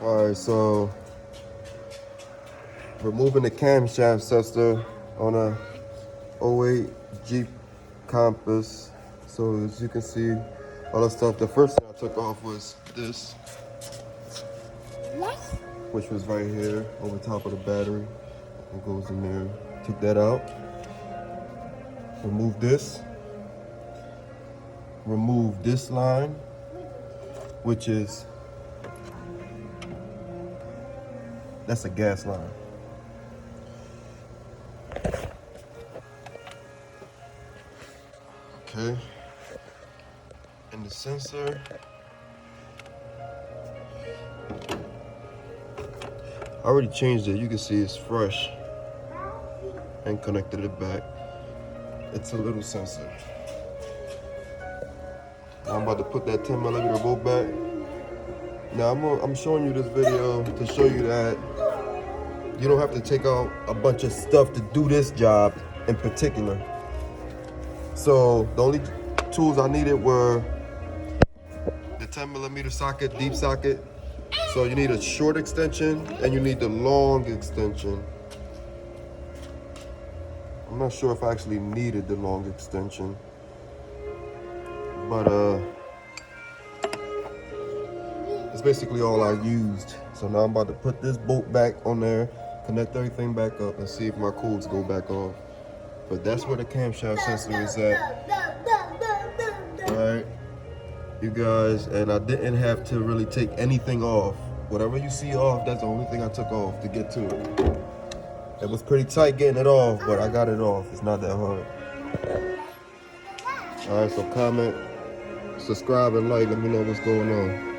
Alright, so removing the camshaft sensor on a '08 Jeep Compass. So as you can see, all the stuff, the first thing I took off was this, which was right here over top of the battery. It goes in there. Take that out. Remove this. Remove this line, which is, that's a gas line. Okay. And the sensor, I already changed it. You can see it's fresh and connected it back. It's a little sensor. Now I'm about to put that 10mm bolt back. Now I'm showing you this video to show you that you don't have to take out a bunch of stuff to do this job in particular. So the only tools I needed were the 10mm socket, deep socket. So you need a short extension and you need the long extension. I'm not sure if I actually needed the long extension, but it's basically all I used. So now I'm about to put this bolt back on there, connect everything back up, and see if my cords go back off. But that's where the camshaft sensor is at. Alright, you guys, and I didn't have to really take anything off. Whatever you see off, that's the only thing I took off to get to it. It was pretty tight getting it off, but I got it off. It's not that hard. Alright, so comment, subscribe, and like. Let me know what's going on.